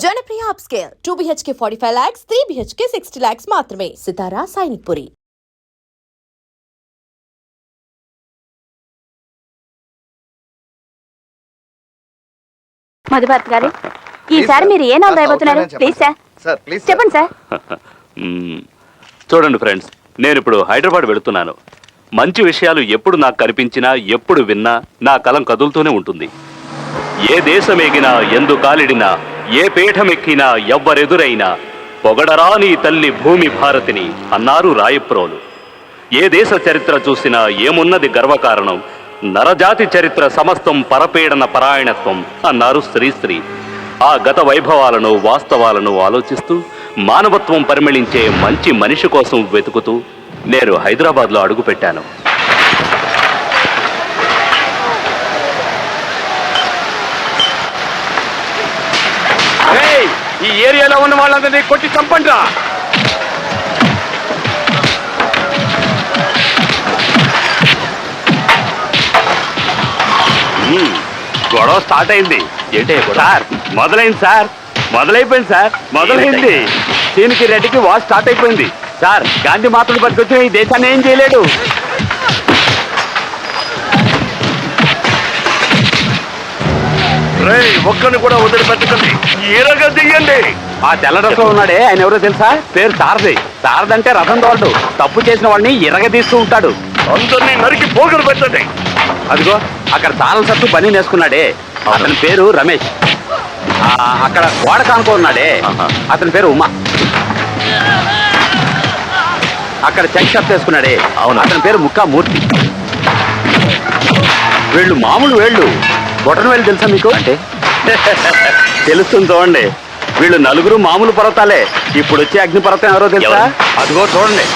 Janapriya upscale 2 BHK 45 lakhs, 3 BHK 60 lakhs మాత్రమే. సితారా సైనిక్పురి. మధుభారత్ గారు, ఈసారి మీరు ఏ నవల రాయబోతున్నారు? ప్లీజ్ సార్, చెప్పండి సార్. చూడండి ఫ్రెండ్స్, నేను ఇప్పుడు హైదరాబాద్ వెళుతున్నాను. మంచి విషయాలు ఎప్పుడు నాకు కనిపించినా, ఎప్పుడు విన్నా నా కలం కదులుతూనే ఉంటుంది. ఏ దేశమేగినా, ఎందు కాలిడినా, ఏ పీఠమెక్కినా, ఎవ్వరెదురైనా పొగడరా నీ తల్లి భూమి భారతిని అన్నారు రాయప్రోలు. ఏ దేశ చరిత్ర చూసినా ఏమున్నది గర్వకారణం, నరజాతి చరిత్ర సమస్తం పరపీడన పరాయణత్వం అన్నారు శ్రీశ్రీ. ఆ గత వైభవాలను, వాస్తవాలను ఆలోచిస్తూ మానవత్వం పరిమళించే మంచి మనిషి కోసం వెతుకుతూ నేను హైదరాబాద్లో అడుగుపెట్టాను. ఈ ఏరియాలో ఉన్న వాళ్ళందరినీ కొట్టి చంపండి. గొడవ స్టార్ట్ అయింది. ఏంటి సార్? మొదలైంది సార్, మొదలైపోయింది సార్, మొదలైంది. దీనికి రెడ్డికి వార్ స్టార్ట్ అయిపోయింది సార్. గాంధీ మాటలు పట్టుకొచ్చిన ఈ దేశాన్ని ఏం చేయలేడు. ఒక్కరిని కూడా వదిలిపెట్టకండి, ఈరగా దిగండి. ఆ తెల్ల డ్రెస్లో ఉన్నాడే, ఆయన ఎవరో తెలుసా? పేరు సారథి. సారథి అంటే రథం తోడు. తప్పు చేసిన వాడిని ఇరగదీస్తూ ఉంటాడు. అందరినీ నరికి పోగులు పెట్టండి. అదిగో అక్కడ తాళం సత్తు పని నేసుకున్నాడే, అతని పేరు రమేష్. అక్కడ గోడ కానుకో ఉన్నాడే, అతని పేరు ఉమా. అక్కడ చెక్ షాప్ వేసుకున్నాడే, అవును, అతని పేరు ముక్కా మూర్తి. వీళ్ళు మామూలు వేళ్ళు, బొటన వేలు తెలుసా మీకు? అంటే తెలుస్తుంది చూడండి. వీళ్ళు నలుగురు మామూలు పర్వతాలే. ఇప్పుడు వచ్చే అగ్నిపర్వతం ఎవరో తెలుసా? అదిగో చూడండి.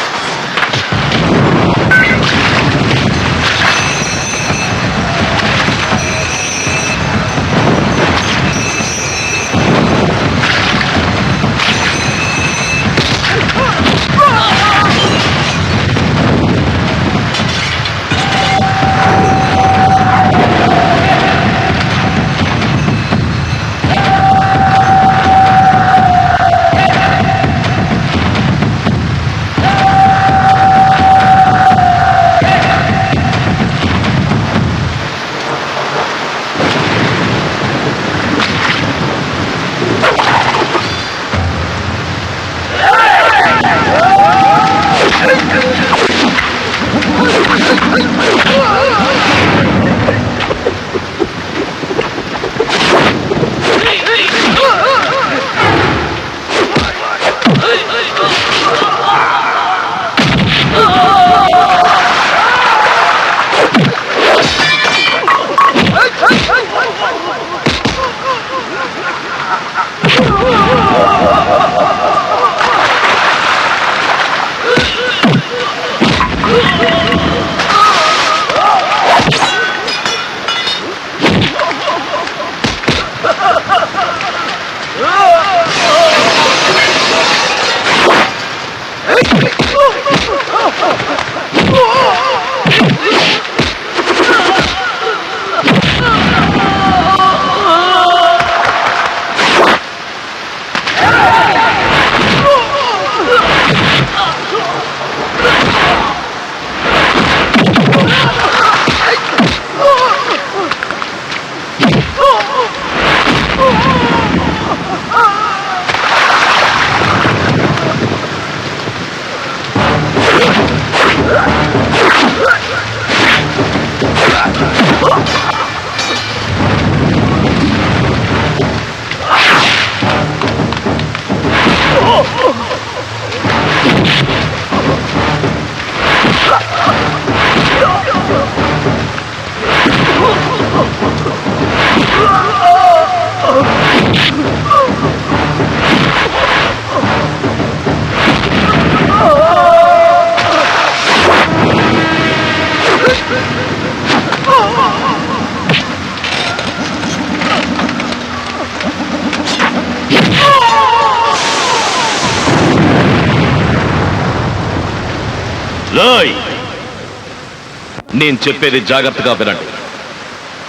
నేను చెప్పేది జాగ్రత్తగా వినండి.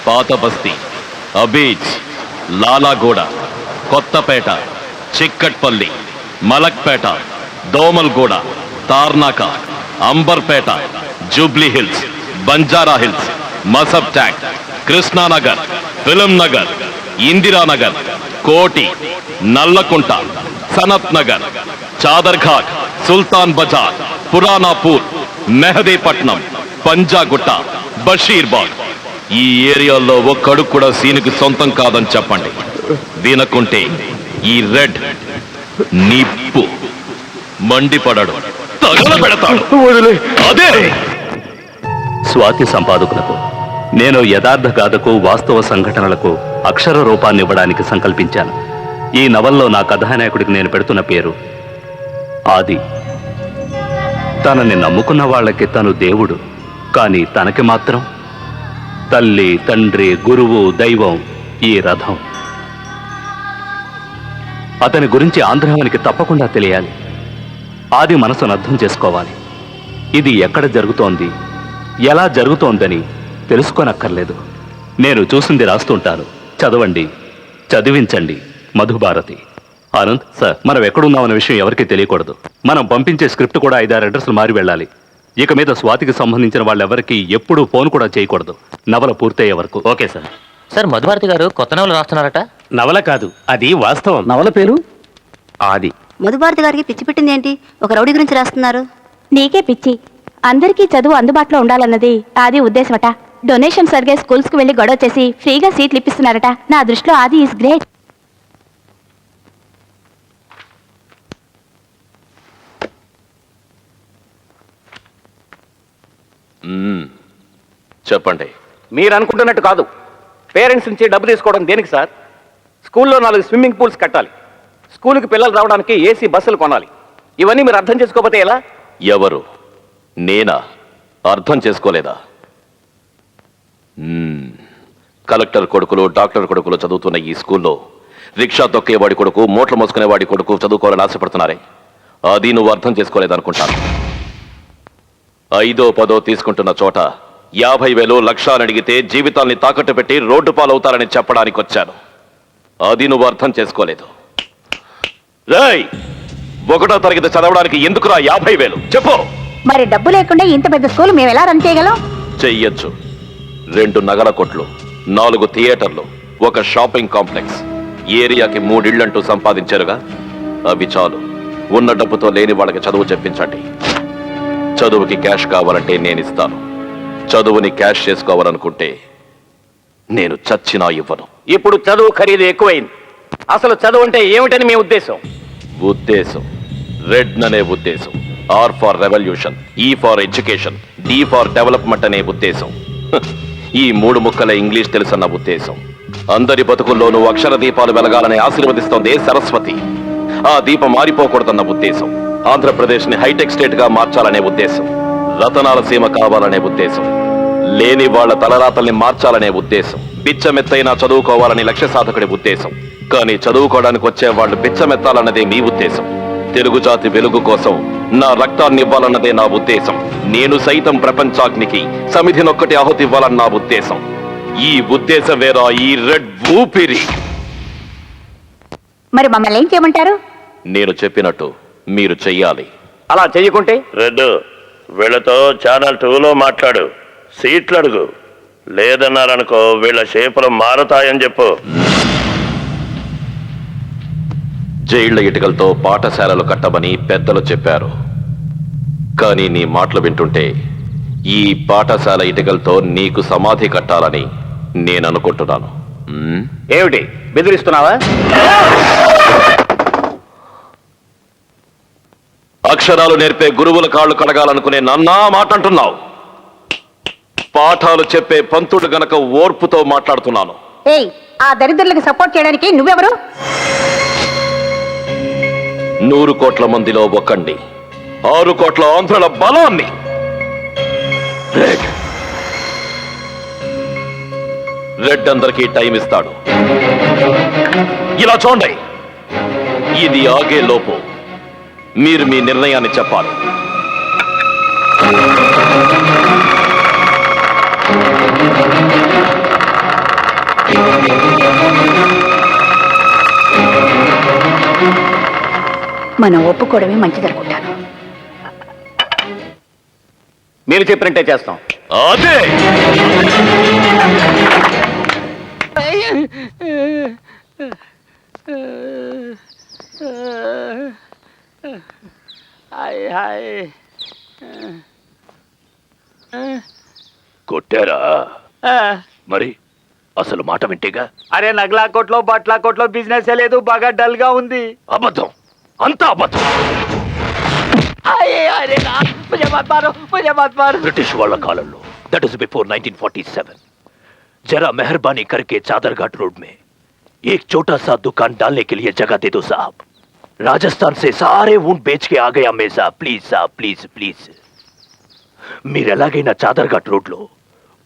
పాత బస్తీ, అబీజ్, లాలాగూడ, కొత్తపేట, చిక్కట్పల్లి, మలక్పేట, దోమల్గూడ, తార్నాక, అంబర్పేట, జూబ్లీ హిల్స్, బంజారా హిల్స్, మసబ్ ట్యాంక్, కృష్ణానగర్, ఫిలిం నగర్, ఇందిరానగర్, కోటి, నల్లకుంట, సనత్ నగర్, చాదర్ఘాట్, సుల్తాన్ బజార్, పురానాపూర్, మెహదీపట్నం, పంజాగుట్ట, బషీర్బాగ్. ఈ ఏరియాలో ఒక్కడు కూడా సీనుకి సొంతం కాదని చెప్పండి. వినకుంటే ఈ రెడ్ నిప్పు మండిపడడు, తగలబెడతాడు. అదే స్వాతి సంపాదకులకు నేను యథార్థ గాథకు, వాస్తవ సంఘటనలకు అక్షర రూపాన్ని ఇవ్వడానికి సంకల్పించాను. ఈ నవల్లో నా కథానాయకుడికి నేను పెడుతున్న పేరు ఆది. తనని నమ్ముకున్న వాళ్ళకి తను దేవుడు, కానీ తనకి మాత్రం తల్లి, తండ్రి, గురువు, దైవం ఈ రథం. అతని గురించి ఆంధ్రానికి తప్పకుండా తెలియాలి. ఆది మనసును అర్థం చేసుకోవాలి. ఇది ఎక్కడ జరుగుతోంది, ఎలా జరుగుతోందని తెలుసుకోనక్కర్లేదు. నేను చూసింది రాస్తుంటాను, చదవండి, చదివించండి. మధుభారతి. ఆనంద్ సార్, మనం ఎక్కడున్నామన్న విషయం ఎవరికీ తెలియకూడదు. మనం పంపించే స్క్రిప్ట్ కూడా 5-6 అడ్రస్లు మారి వెళ్ళాలి. ఇక మీద స్వాతికి సంబంధించిన వాళ్ళెవరికి ఎప్పుడూ ఫోన్ కూడా చేయకూడదు, నవల పూర్తయ్యే వరకు. Okay sir. సార్, మధుభారతి గారు కొత్త నవల రాస్తున్నారట. నవల కాదు, అది వాస్తవం. నవల పేరు ఆది. మధుభారతి గారికి పిచ్చి పెట్టింది ఏంటి? ఒక రౌడీ గురించి రాస్తున్నారు. నీకే పిచ్చి. అందరికీ చదువు అందుబాటులో ఉండాలన్నది ఆది ఉద్దేశమట. డొనేషన్స్ అడిగే స్కూల్స్ కు వెళ్లి గొడవ చేసి ఫ్రీగా సీట్లు ఇప్పిస్తున్నారట. నా దృష్టిలో ఆది ఈజ్ గ్రేట్. చెప్పండి. మీరు అనుకుంటున్నట్టు కాదు. పేరెంట్స్ నుంచి డబ్బు తీసుకోవడం దేనికి సార్? స్కూల్లో 4 స్విమ్మింగ్ పూల్స్ కట్టాలి, స్కూల్కి పిల్లలు రావడానికి ఏసీ బస్సులు కొనాలి. ఇవన్నీ మీరు అర్థం చేసుకోకపోతే ఎలా? ఎవరు? నేనా? అర్థం చేసుకోలేదా? కలెక్టర్ కొడుకులు, డాక్టర్ కొడుకులు చదువుతున్న ఈ స్కూల్లో రిక్షా తొక్కేవాడి కొడుకు, మోట్లు మోసుకునేవాడి కొడుకు చదువుకోవాలని ఆశపడుతున్నారే, అది నువ్వు అర్థం చేసుకోలేదనుకుంటాను. 5దో 10దో తీసుకుంటున్న చోట 50,000 లక్షలు అడిగితే జీవితాల్ని తాకట్టు పెట్టి రోడ్డు పాలవుతారని చెప్పడానికి వచ్చాను. అది నువ్వు అర్థం చేసుకోలేదు. రేయ్, 1వ తరగతి చదవడానికి ఎందుకురా 50,000? చెప్పు. మరి డబ్బు లేకుండా ఇంత పెద్ద స్కూల్ మేము ఎలా రన్ చేయగలం? చెయ్యొచ్చు. 2 నగల కొట్లు, 4 థియేటర్లు, ఒక షాపింగ్ కాంప్లెక్స్, ఏరియాకి 3 ఇళ్లంటూ సంపాదించారుగా. అవి చాలు. ఉన్న డబ్బుతో లేని వాళ్ళకి చదువు చెప్పించండి. చదువుకి క్యాష్ కావాలంటే నేను ఇస్తాను. చదువుని క్యాష్ చేసుకోవాలనుకుంటే నేను చచ్చినా ఇవ్వను. ఇప్పుడు చదువు ఖరీదు ఎక్కువైంది. అసలు చదువు అంటే ఏమిటని మీ ఉద్దేశం? ఉద్దేశం రెడ్ అనే ఉద్దేశం. R for revolution, E for education, D for development అనే ఉద్దేశం. ఈ 3 ముక్కల ఇంగ్లీష్ తెలుసన్న ఉద్దేశం. అందరి బతుకుల్లోనూ అక్షర దీపాలు వెలగాలని ఆశీర్వదిస్తోంది సరస్వతి. ఆ దీపం మారిపోకూడదన్న ఉద్దేశం. ఆంధ్రప్రదేశ్ ని హైటెక్ స్టేట్ గా మార్చాలనే ఉద్దేశం. రతనాల సీమ కావాలనే ఉద్దేశం. లేని వాళ్ల తలరాతల్ని మార్చాలనే ఉద్దేశం. బిచ్చమెత్తైనా చదువుకోవాలని లక్ష్య సాధకుడి ఉద్దేశం. కానీ చదువుకోవడానికి వచ్చే వాళ్ళు బిచ్చమెత్తాలన్నదే మీ ఉద్దేశం. తెలుగు జాతి వెలుగు కోసం నా రక్తాన్ని ఇవ్వాలన్నదే నా ఉద్దేశం. నేను సైతం ప్రపంచాగ్నికి సమిధినొక్కటి ఆహుతి ఇవ్వాలన్న నా ఉద్దేశం. ఈ ఉద్దేశం వేరా ఈ రెడ్ ఊపిరి. మరి మమ్మల్ని ఏం చేయమంటారు? నేను చెప్పినట్టు మీరు చెయ్యాలి. అలా చెయ్యకుంటే? రెడ్డు, వీళ్ళతో ఛానల్ 2లో మాట్లాడు, సీట్లు అడుగు. లేదన్నారనుకో వీళ్ళ షేపులు మారతాయని చెప్పు. జైళ్ల ఇటుకలతో పాఠశాలలు కట్టమని పెద్దలు చెప్పారు. కానీ నీ మాటలు వింటుంటే ఈ పాఠశాల ఇటుకలతో నీకు సమాధి కట్టాలని నేను అనుకుంటున్నాను. ఏమిటి బెదిరిస్తున్నావా? అక్షరాలు నేర్పే గురువుల కాళ్ళు కడగాలనుకునే నన్నా మాట అంటున్నావు. పాఠాలు చెప్పే పంతుడు గనక ఓర్పుతో మాట్లాడుతున్నాను. ఏయ్, ఆ దరిద్రులకు సపోర్ట్ చేయడానికి నువ్వెవరు? 100 కోట్ల మందిలో ఒక్కండి, 6 కోట్ల ఆంధ్రుల బలాన్ని. రెడ్ అందరికీ టైం ఇస్తాడు. ఇలా చూడండి, ఇది ఆగే లోపు మీరు మీ నిర్ణయాన్ని చెప్పాలి. మనం ఒప్పుకోవడమే మంచిదనుకుంటాను. మీరు చెప్పినట్టే చేస్తాం. అదే కొట్టారా? మరి అసలు మాట వింటేగా. అరే నగలా కోట్లో బట్లా కోట్లో బిజినెస్ లేదు, బాగా డల్ గా ఉంది. అబద్ధం, అంతా అబద్ధం. బ్రిటిష్ వాళ్ళ కాలంలో, దట్ ఇస్ బిఫోర్ 1947, जरा मेहरबानी करके चादरघाट रोड में एक छोटा सा दुकान डालने के लिए जगह दे दो साहब. राजस्थान से सारे ऊंट बेच के आ गया मैं साहब, प्लीज साहब, ప్లీజ్ ప్లీజ్. మీరు ఎలాగైనా చాదర్ఘాట్ రోడ్లో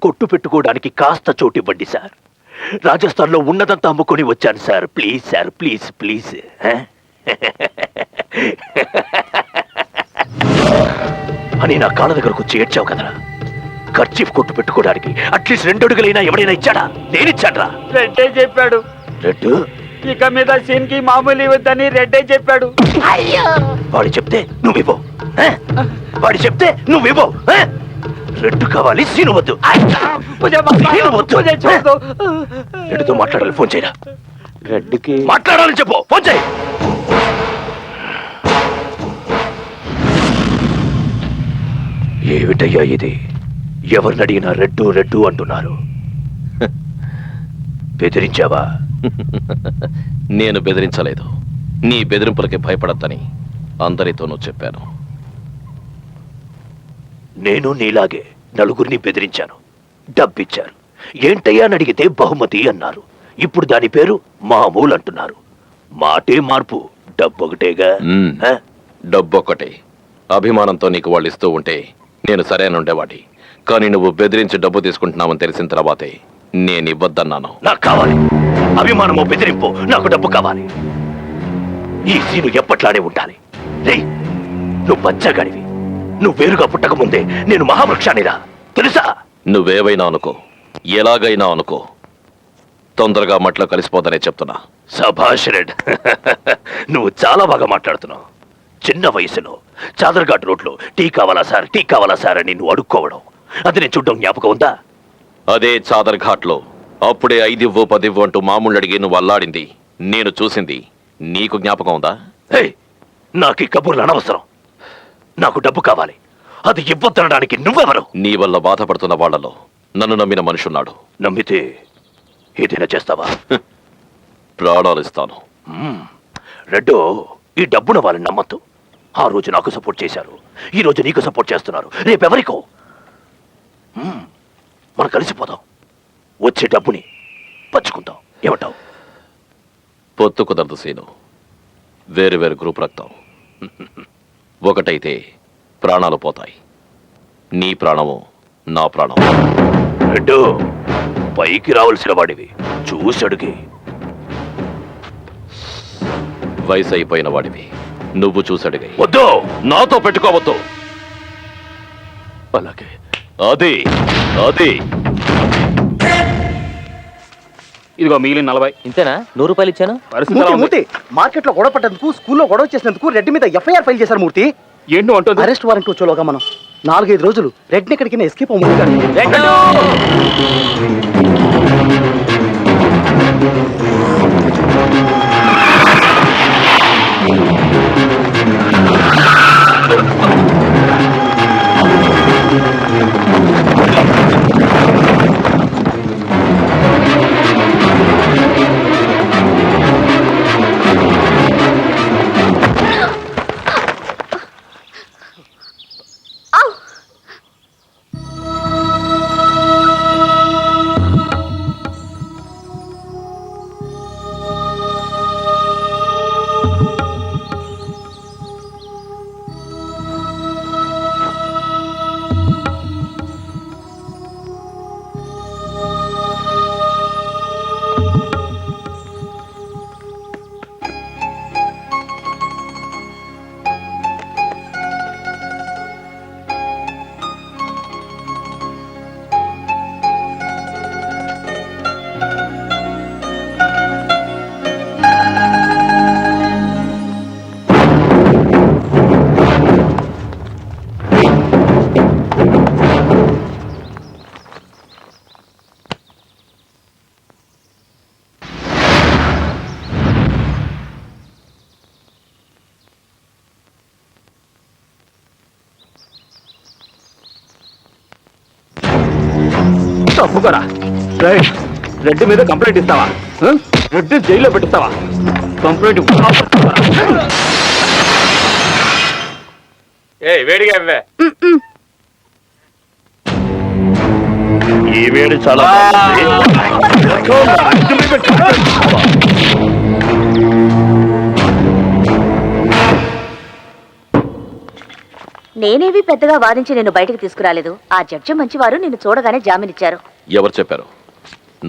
కొట్టు పెట్టుకోవడానికి కాస్త చోటు ఇవ్వండి సార్. రాజస్థాన్లో ఉన్నదంతా అమ్ముకొని వచ్చాను sir, please sir, please please. అని నా కాళ్ళ దగ్గరకు వచ్చి ఏడ్చావు కదరా. ఖర్చీఫ్ కొట్టు పెట్టుకోవడానికి అట్లీస్ట్ 2 అడుగులైనా ఎవడైనా ఇచ్చాడా? నేనిచ్చాడ్రా. రెడ్డే చెప్పాడు. రెడ్డు ఇక మీద సీన్ కి మామూలు ఇవ్వద్దని రెడ్డే చెప్పాడు. వాడు చెప్తే నువ్వివ్వు, వాడు చెప్తే నువ్వివ్వు. రెడ్డు కావాలి, సీను వద్దు. సీను వద్దు. రెడ్డుతో మాట్లాడాలి, ఫోన్ చేయరా. రెడ్డికి మాట్లాడాలని చెప్పు, ఫోన్ చేయి. ఏమిటయ్యా ఇది? ఎవరిని అడిగినా రెడ్డు రెడ్డు అంటున్నారు. బెదిరించావా? నేను బెదిరించలేదు. నీ బెదిరింపులకి భయపడద్దని అందరితోనూ చెప్పాను. నేను నీలాగే నలుగురిని బెదిరించాను, డబ్బిచ్చారు. ఏంటయ్యా అని అడిగితే బహుమతి అన్నారు. ఇప్పుడు దాని పేరు మామూలు అంటున్నారు. మాటే మార్పు, డబ్బు ఒకటేగా. డబ్బొక్కటే. అభిమానంతో నీకు వాళ్ళు ఇస్తూ ఉంటే నేను సరైన ఉండేవాడి. కానీ నువ్వు బెదిరించి డబ్బు తీసుకుంటున్నావని తెలిసిన తర్వాతే నేను ఇవ్వద్దన్నాను. నాకు కావాలి అభిమానమో బెదిరింపు, నాకు డబ్బు కావాలి. ఈ సీను ఎప్పట్లానే ఉండాలి. రే, నువ్వు బచ్చగాడివి. నువ్వు వేరుగా పుట్టక ముందే నేను మహావృక్షానిరా, తెలుసా? నువ్వేవైనా అనుకో, ఎలాగైనా అనుకో, తొందరగా మట్లో కలిసిపోతానే చెప్తున్నా. సభాష్ రెడ్, నువ్వు చాలా బాగా మాట్లాడుతున్నావు. చిన్న వయసులో చాదర్ఘాట్ రోడ్లో టీ కావాలా సార్, టీ కావాలా సార్ అని నువ్వు అడుక్కోవడం, అది నేను చూడడం జ్ఞాపకం ఉందా? అదే చాదర్ఘాట్లో అప్పుడే 5 ఇవ్వు 10 ఇవ్వు అంటూ మామూలు అడిగి నువ్వు అల్లాడింది నేను చూసింది నీకు జ్ఞాపకం ఉందా? నాకు ఈ కబుర్లు అనవసరం. నాకు డబ్బు కావాలి, అది ఇవ్వద్దనడానికి నువ్వెవరు? నీ వల్ల బాధపడుతున్న వాళ్లలో నన్ను నమ్మిన మనుషున్నాడు. నమ్మితే ఏదైనా చేస్తావా? ప్రాణాలు ఇస్తాను. రెడ్డో, ఈ డబ్బున వాళ్ళని నమ్మద్దు. ఆ రోజు నాకు సపోర్ట్ చేశారు, ఈ రోజు నీకు సపోర్ట్ చేస్తున్నారు, రేపెవరికో. మనం కలిసిపోదాం, వచ్చే డబ్బుని పంచుకుందాం. ఏమంటావు? పొత్తు కుదరదు సీను. వేరు వేరు గ్రూప్ రక్తం. ఒకటైతే ప్రాణాలు పోతాయి. నీ ప్రాణము నా ప్రాణం. రెడ్డు, పైకి రావాల్సిన వాడివి, చూసడుగి. వయసు అయిపోయిన వాడివి, నువ్వు చూసడిగా. వద్దు, నాతో పెట్టుకోవద్దు. అలాగే. అది అది ఇదిగో మిగిలిన 40. ఇంతేనా? 100 రూపాయలు ఇచ్చాను. మూర్తి, మార్కెట్ లో గొడవ పడ్డందుకు, స్కూల్లో గొడవ చేసినందుకు రెడ్డి మీద ఎఫ్ఐఆర్ ఫైల్ చేశారు. మూర్తి, ఏంటో అంటుంది. అరెస్ట్ వారెంట్ వచ్చేలోగా మనం 4-5 రోజులు రెడ్ని ఎక్కడికైనా ఎస్కేప్ అవ్వము. తప్పుకోరా. రెడ్డి మీద కంప్లైంట్ ఇస్తావా? రెడ్డి జైల్లో పెట్టిస్తావా? కంప్లైంట్ వేడిగా ఇవ్వే. ఈ వేడి చాలా నేనేవి పెద్దగా వాదించి నేను బయటకు తీసుకురాలేదు. ఆ జడ్జి మంచివారు నిన్ను చూడగానే జామీనిచ్చారు. ఎవరు చెప్పారు?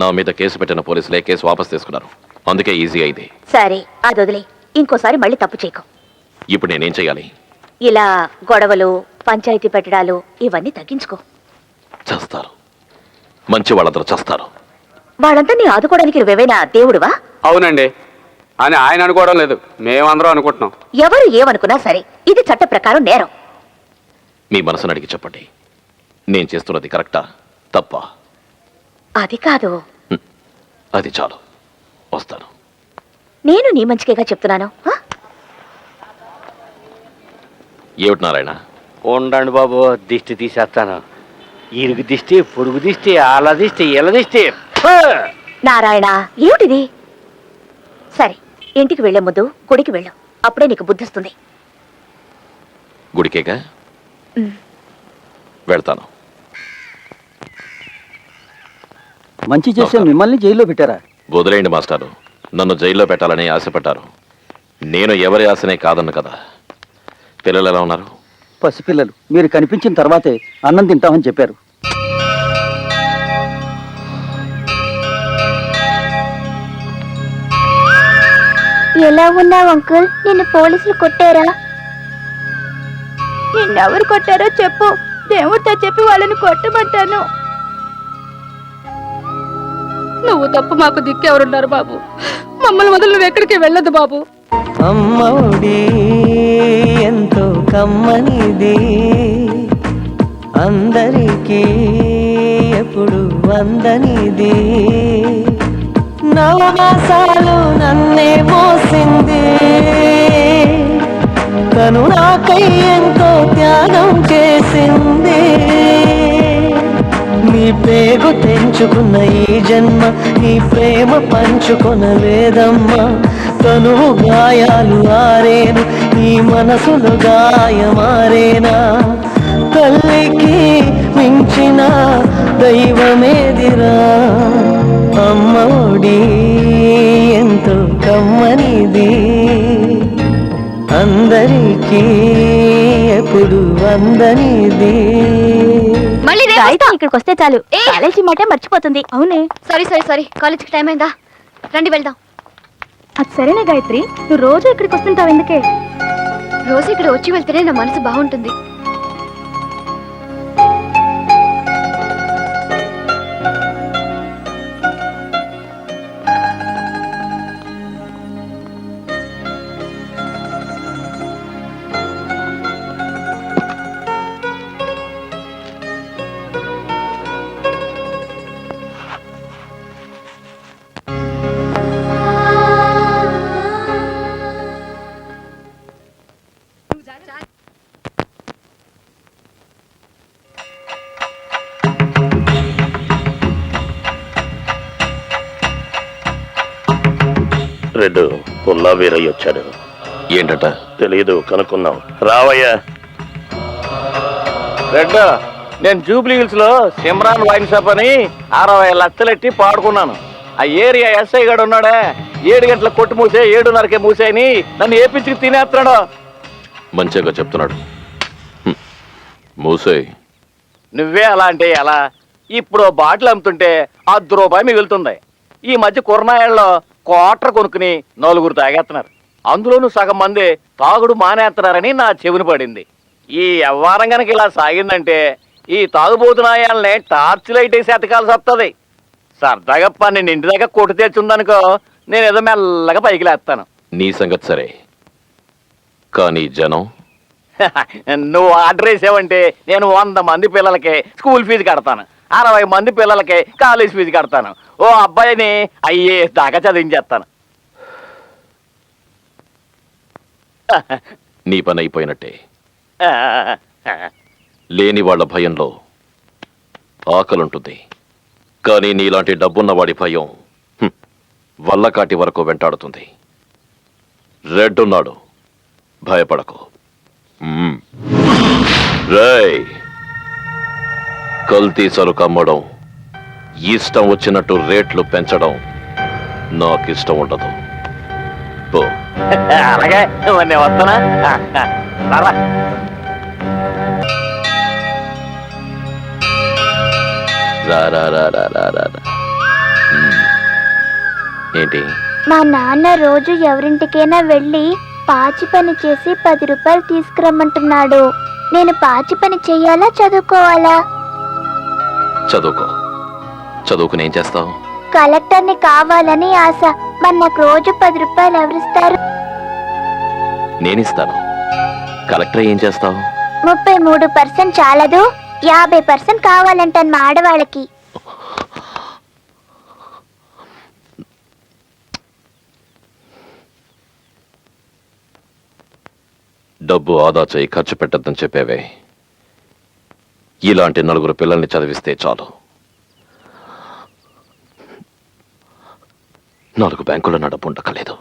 నా మీద కేసు పెట్టిన పోలీసులే కేసు వాపస్ తీసుకున్నారు. అందుకే ఈజీ అయింది. సరే అది వదిలే, ఇంకోసారి మళ్ళీ తప్పు చేయకు. ఇప్పుడు నేనేం చేయాలి? ఇలా గొడవలు, పంచాయతీ పెట్టడాలు ఇవన్నీ తగ్గించుకో. చేస్తారు, మంచి వాళ్ళందరూ చేస్తారు. వాళ్ళంతా నీ ఆదుకోవడానికి నువ్వేమైనా దేవుడువా? అవునండి అని ఆయన అనుకోవడం లేదు, మేమందరం అనుకుంటున్నాం. ఎవరు ఏమనుకున్నా సరే ఇది చట్ట ప్రకారం నేరం. మీ మనసును అడిగి చెప్పండి, నేను చేస్తున్నది కరెక్టా తప్పా? అది కాదు. అది చాలు, వస్తాను. నేను నీ మంచికేగా చెప్తున్నాను. ఏమిటి నారాయణ? ఉండండి బాబు, దిష్టి తీసేస్తాను. ఇరుగు దిష్టి, పొరుగు దిష్టి, ఆల దిష్టి, ఇల దిష్టి. నారాయణ ఏమిటిది? సరే ఇంటికి వెళ్లే ముందు గుడికి వెళ్ళు, అప్పుడే నీకు బుద్ధిస్తుంది. గుడికేగా వెళ్తాను. మంచి చేసే మిమ్మల్ని జైల్లో పెట్టారా? వదిలేయండి మాస్టారు, నన్ను జైల్లో పెట్టాలని ఆశపడ్డారు. నేను ఎవరి ఆశనే కాదన్ను కదా. పిల్లలు ఎలా ఉన్నారు? పసిపిల్లలు. మీరు కనిపించిన తర్వాతే అన్నం తింటామని చెప్పారు. ఎలా ఉన్నావు అంకుల్? నిన్ను పోలీసులు కొట్టారా? నిన్నెవరు కొట్టారో చెప్పు, దేవుడితో చెప్పి వాళ్ళని కొట్టమంటాను. నువ్వు తప్ప మాకు దిక్కెవరున్నారు బాబు? మమ్మల్ని వదిలి నువ్వు ఎక్కడికి వెళ్ళదు బాబు. అమ్మఒడి ఎంతో కమ్మనిది, అందరికీ ఎప్పుడు వందనిది. నవమాసాలు నన్నే మోసింది, తను నాకై ఎంతో త్యాగం చేసింది. నీ పేరు తెంచుకున్న ఈ జన్మ నీ ప్రేమ పంచుకొనలేదమ్మా. తను గాయాలు ఆరేను, ఈ మనసులో గాయమారేనా? తల్లికి మించిన దైవమేదిరా, అమ్మఒడి ఎంతో కమ్మనిది, అందరికీ ఎప్పుడు అందనిది. ఇక్కడికి వస్తే చాలు, కాలేజీ మాట మర్చిపోతుంది. అవునే. సారీ కాలేజీకి టైం అయిందా? రండి వెళ్దాం. అది సరేనే గాయత్రి, నువ్వు రోజు ఇక్కడికి వస్తుంటావు ఎందుకే? రోజు ఇక్కడ వచ్చి వెళ్తేనే నా మనసు బాగుంటుంది. రెడ్డు పుల్లా వీరయ్య వచ్చాడు. ఏంటట? తెలీదు, కనుక్కున్నాం. రావయ్యా. రెడ్డు, నేను జూబ్లీ హిల్స్ లో సిమ్రాన్ వైన్ షాప్ అని 60 లక్షలెట్టి పాడుకున్నాను. ఆ ఏరియా ఎస్ఐ గడు ఉన్నాడే, 7 గంటలకు కొట్టు మూసే 7:30కే మూసేయని నన్ను ఏపించి తినేస్తున్నాడు. మంచిగా చెప్తున్నాడు. మూసే. నువ్వే అలా అంటే ఎలా? ఇప్పుడు బాటిల్ అమ్ముతుంటే ₹10 మిగులుతుంది. ఈ మధ్య కుర్నాయాల్లో క్వార్టర్ కొనుక్కుని 4 తాగేస్తున్నారు. అందులోనూ సగం మంది తాగుడు మానేస్తున్నారని నా చెవిని పడింది. ఈ వ్యవహారం కనుక ఇలా సాగిందంటే ఈ తాగుబోతునాయాలనే టార్చ్ లైట్ వేసి ఎతకాల్సి వస్తుంది. సరదాగా పన్నెండు ఇంటి దాకా కొట్టు తెచ్చుందనుకో, నేను ఏదో మెల్లగా పైకి లేస్తాను. నీ సంగతి సరే, కానీ జనం నువ్వు ఆర్డర్ వేసావంటే నేను 100 మంది పిల్లలకి స్కూల్ ఫీజు కడతాను, 60 మంది పిల్లలకి కాలేజ్ ఫీజు కడతాను, ఓ అబ్బాయిని ఐఏఎస్ దాకా చదివించేస్తాను. నీ పని అయిపోయినట్టే. లేని వాళ్ళ భయంలో ఆకలుంటుంది, కానీ నీలాంటి డబ్బున్న వాడి భయం వల్లకాటి వరకు వెంటాడుతుంది. రెడ్ ఉన్నాడు, భయపడకు. రేయ్, కల్తీ సరుకు అమ్మడం, ఇష్టం వచ్చినట్టు రేట్లు పెంచడం నాకిష్టం ఉండదు. పో. అలాగే నేను వస్తానా? రారా. ఏంటి? మా నాన్న రోజు ఎవరింటికైనా వెళ్ళి పాచి పని చేసి 10 రూపాయలు తీసుకురమ్మంటున్నాడు. నేను పాచి పని చెయ్యాలా, చదువుకోవాలా? చదువుకో. చదువుకుని ఏం చేస్తావు? కలెక్టర్ని కావాలని ఆశ. మరి నాకు రోజు 10 రూపాయలు ఎవరిస్తారు? నేనిస్తాను. కలెక్టర్ ఏం చేస్తావు? 33% చాలదు, 50% కావాలంటాను మా ఆడవాళ్ళకి. డబ్బు ఆదా చేయి, ఖర్చు పెట్టద్దని చెప్పేవే. ఇలాంటి 4 పిల్లల్ని చదివిస్తే చాలు. 4 బ్యాంకులో నా డబ్బు ఉండకలేదు.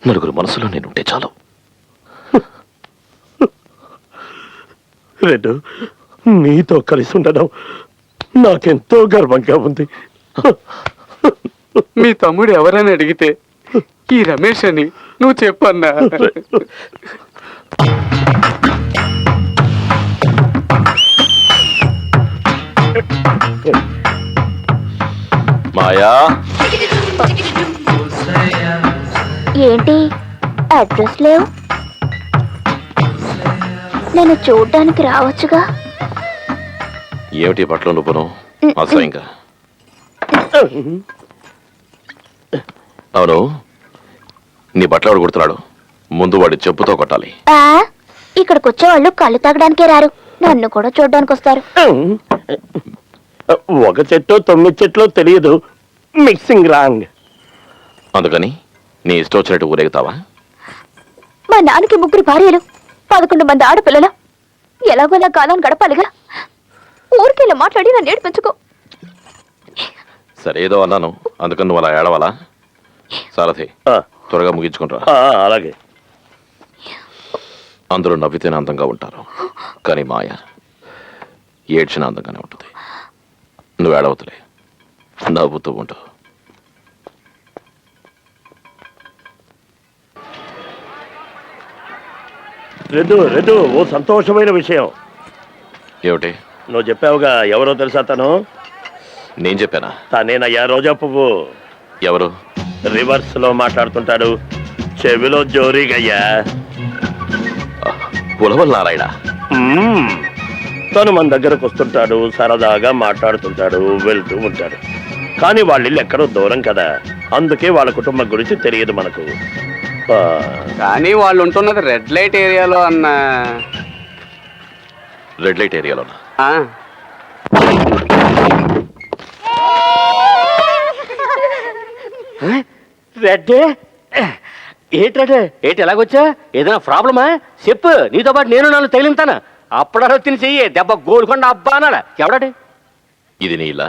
4 మనసులో నేనుంటే చాలు. రెడ్డు, నీతో కలిసి ఉండడం నాకెంతో గర్వంగా ఉంది. మీ తమ్ముడు ఎవరని అడిగితే ఈ రమేష్ అని నువ్వు చెప్పన్నా. మాయా, ఏంటి అడ్రస్ లేవు? నేను చూడ్డానికి రావచ్చుగా. ఏమిటి బట్టలు నువ్వును అసహ్యంగా? అవును, నీ బట్టలు వాడు కుడుతున్నాడు. ముందు వాడి చెప్పుతో కొట్టాలి. ఇక్కడికి వచ్చేవాళ్ళు కళ్ళు తాగడానికే రారు, నన్ను కూడా చూడ్డానికి వస్తారు. ఒక చెట్టు 9 చెట్లు తెలియదు, మిక్సింగ్ రాంగ్. అందుకని నీ ఇష్టం వచ్చినట్టు ఊరేగుతావా? మా నాన్నకి 3 భార్యలు, 11 మంది ఆడపిల్లలు. ఎలాగోలా కాలం గడపాలిగా. ఊరికెళ్ళి మాట్లాడి నన్ను ఏడిపించుకో. సరే, ఏదో అన్నాను అందుకని నువ్వు అలా ఏడవాలా? సారథి, త్వరగా ముగించుకుంటారా? అలాగే. అందరూ నవ్వితేనే అందంగా ఉంటారు, కానీ మాయ ఏడ్చిన అందంగానే ఉంటుంది. నువ్వు ఏడవతులే, నవ్వుతూ ఉంటావు. రెడ్డు, ఓ సంతోషమైన విషయం. ఏమిటి? నువ్వు చెప్పావుగా, ఎవరో తెలుసా తను? నేను చెప్పానా? తనేనయ్యా, రోజా పువ్వు. ఎవరు? రివర్స్ లో మాట్లాడుతుంటాడు, చెవిలో జోరీగయ్యా. పులవల్ నారాయణ. తను మన దగ్గరకు వస్తుంటాడు, సరదాగా మాట్లాడుతుంటాడు, వెళ్తూ ఉంటాడు. కానీ వాళ్ళ ఇల్లు ఎక్కడో దూరం కదా, అందుకే వాళ్ళ కుటుంబం గురించి తెలియదు మనకు. కానీ వాళ్ళు ఉంటున్నది రెడ్ లైట్ ఏరియాలో అన్న. Red light ఏరియాలోనా? రెడ్డే ఏంటి ఎలాగొచ్చా? ఏదైనా ప్రాబ్లమా చెప్పు, నీతో పాటు నేను నన్ను తగిలింతాను. అప్పుడారో తిని చెయ్యి, దెబ్బ గోలుకొండ అబ్బా అన్నాడా? ఎవడాడు? ఇది నీ ఇల్లా?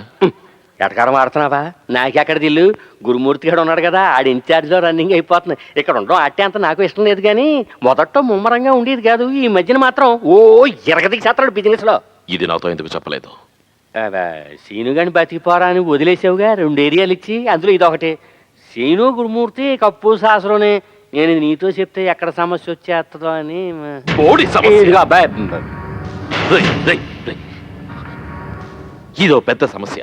ఎటకారం ఆడుతున్నావా? నాకెక్కడ ఇల్లు? గురుమూర్తి గారు ఉన్నాడు కదా, ఆడి ఇన్ఛార్జ్లో రన్నింగ్ అయిపోతుంది. ఇక్కడ ఉండడం అట్టే అంత నాకు ఇష్టం లేదు, కానీ మొదట్లో ముమ్మరంగా ఉండేది కాదు. ఈ మధ్యన మాత్రం ఓ ఎరగదికి చేస్తాడు బిజినెస్ లో. ఇది నాతో ఎందుకు చెప్పలేదు? సీను గాని బతికిపోరా అని వదిలేసావుగా 2 ఏరియాలు ఇచ్చి, అందులో ఇదొకటి. సీను, గురుమూర్తి, కప్పు శాస్త్రంని. నేను ఇది నీతో చెప్తే ఎక్కడ సమస్య వచ్చేస్తుందో అని. అబ్బాయి, ఇదో పెద్ద సమస్య.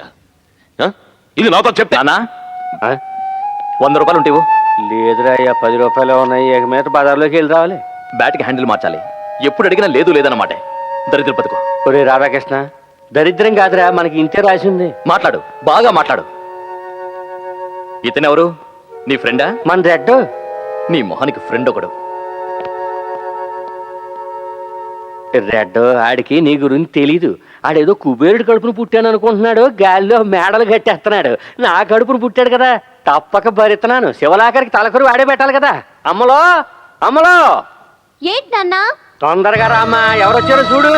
ఇది నాతో చెప్తానా? 100 రూపాయలు ఉంటేవు. లేదురా, 10 రూపాయలు ఉన్నాయి. ఇక మీద బజార్లోకి వెళ్ళి రావాలి. బ్యాట్కి హ్యాండిల్ మార్చాలి. ఎప్పుడు అడిగినా లేదు లేదన్నమాట. దరిద్ర బతుకు. ఒరే రాధాకృష్ణ, దరిద్రం కాదురా, మనకి ఇంతే రాసింది. మాట్లాడు, బాగా మాట్లాడు. ఇతనెవరు? నీ ఫ్రెండా? మన రెడ్. నీ మొహానికి ఫ్రెండ్ ఒకడు. రెడ్ ఆడికి నీ గురించి తెలీదు. ఆడేదో కుబేరుడు కడుపును పుట్టాను అనుకుంటున్నాడు, గాలిలో మేడలు కట్టేస్తున్నాడు. నా కడుపును పుట్టాడు కదా, తప్పక భరిస్తున్నాను. శివలాకరికి తలకరు ఆడే పెట్టాలి కదా. అమ్మలో అమ్మలో, ఏంటి నాన్న? తొందరగా రామ్మా, ఎవరొచ్చారో చూడు.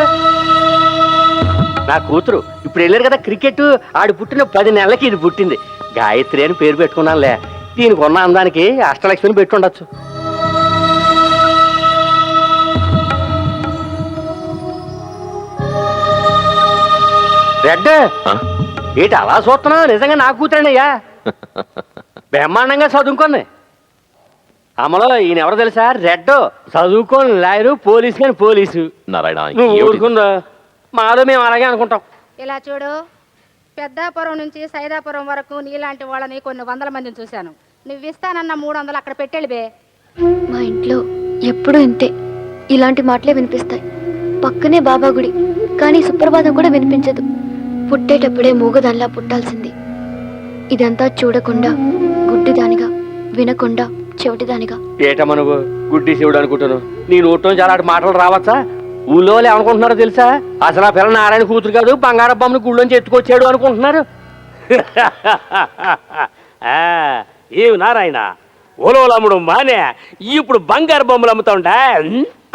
నా కూతురు ఇప్పుడు వెళ్ళారు కదా క్రికెట్, ఆడు పుట్టిన 10 నెలలకి ఇది పుట్టింది. గాయత్రి అని పేరు పెట్టుకున్నానులే. దీనికి ఉన్న అందానికి అష్టలక్ష్మిని పెట్టుండొచ్చు. రెడ్ ఏంటి అలా చూస్తున్నావు? నిజంగా నా కూతురేనయ్యా. బ్రహ్మాండంగా చదువుకోండి. అమలో ఈయన ఎవరో తెలుసా? రెడ్ చదువుకోని లాయరు, పోలీసు కానీ పోలీసు. నారాయణ నువ్వు ఊరుకుందా? మాలో మేము అలాగే అనుకుంటాం. ఇలా చూడు, పెద్దాపురం నుంచి సైదాపురం వరకు నీలాంటి వాళ్ళని కొన్ని వందల మందిని చూశాను. నువ్వు ఇస్తానన్న 300 అక్కడ పెట్టేళ్ళు బే. మా ఇంట్లో ఎప్పుడూ ఇంతే, ఇలాంటి మాటలే వినిపిస్తాయి. పక్కనే బాబా గుడి, కానీ సుప్రభాతం కూడా వినిపించదు. పుట్టేటప్పుడే మూగదానిలా పుట్టాల్సింది. ఇదంతా చూడకుండా గుడ్డిదానిగా, వినకుండా చెవిటిదానిగా. ఏటమ్మా నువ్వు గుడ్డి శివుడు అనుకుంటాను? నీ నోట్లో చాలా మాటలు రావచ్చా? ఊళ్ళో వాళ్ళు ఏమనుకుంటున్నారో తెలుసా? అసలు ఆ పిల్ల నారాయణ కూతురు కాదు, బంగారం బొమ్మను గుళ్ళోంచి ఎత్తుకొచ్చాడు అనుకుంటున్నారు. ఏమి నారాయణ, ఓలోలు అమ్మడం మానే ఇప్పుడు బంగారు బొమ్మలు అమ్ముతా ఉంటా?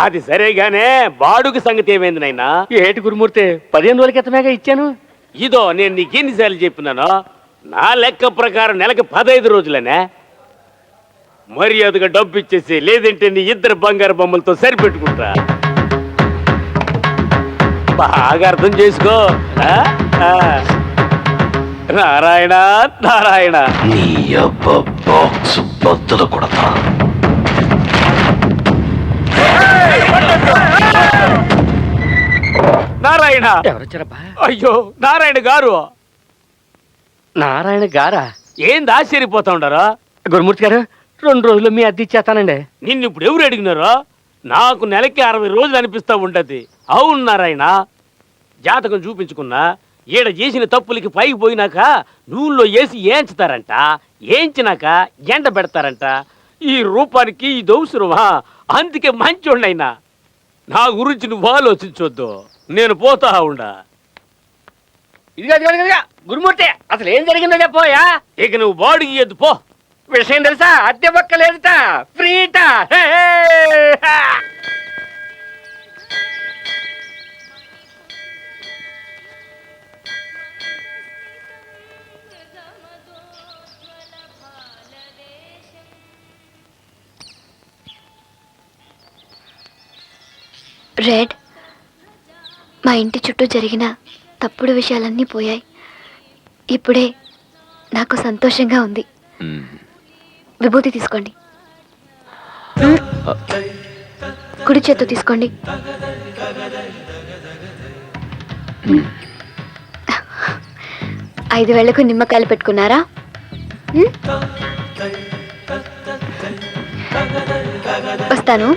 అది సరేగానే బాడుగు సంగతి ఏమైంది నాయనా? ఏటి గురుమూర్తి, 15 రోజుల క్రితమేగా ఇచ్చాను. ఇదో నేను నీకెన్నిసార్లు చెప్పినాను, నా లెక్క ప్రకారం నెలకి 15 రోజులనే. మర్యాదగా డబ్బు ఇచ్చేసి, లేదంటే నీ 2 బంగారు బొమ్మలతో సరిపెట్టుకుంటా. బాగా అర్థం చేసుకో. నారాయణ నారాయణ, నీ బాక్స్ బద్దలు కొడతా. నారాయణ. ఎవరొచ్చారబ్బా? అయ్యో నారాయణ గారు. నారాయణ గారా? ఏంది ఆశ్చర్యపోతా ఉండారా? గురుమూర్తి గారు, 2 రోజులు మీ అద్దె ఇచ్చేస్తానండి. నిన్ను ఇప్పుడు ఎవరు అడిగినారో? నాకు నెలకి 60 రోజులు అనిపిస్తా ఉంటది. అవును నారాయణ, జాతకం చూపించుకున్నా ఈడ చేసిన తప్పులకి పైకి పోయినాక నూనెలో వేసి ఏంచుతారంట, ఏంచినాక ఎండ పెడతారంట. ఈ రూపానికి ఇది అవసరమా? అందుకే మంచోండైనా నా గురించి నువ్వు ఆలోచించొద్దు. నేను పోతా ఉండా. ఇదిగా గురుమూర్తి, అసలు ఏం జరిగిందో చెప్పోయా? ఇక నువ్వు బాడుగి ఎద్దు పో. విషయం తెలుసా? అద్దె పక్క లేదుట, ఫ్రీట. రెడ్, మా ఇంటి చుట్టూ జరిగిన తప్పుడు విషయాలన్నీ పోయాయి. ఇప్పుడే నాకు సంతోషంగా ఉంది. విభూతి తీసుకోండి. కుడి చేత్తో తీసుకోండి. ఐదు వేళ్లకు నిమ్మకాయలు పెట్టుకున్నారా? వస్తాను.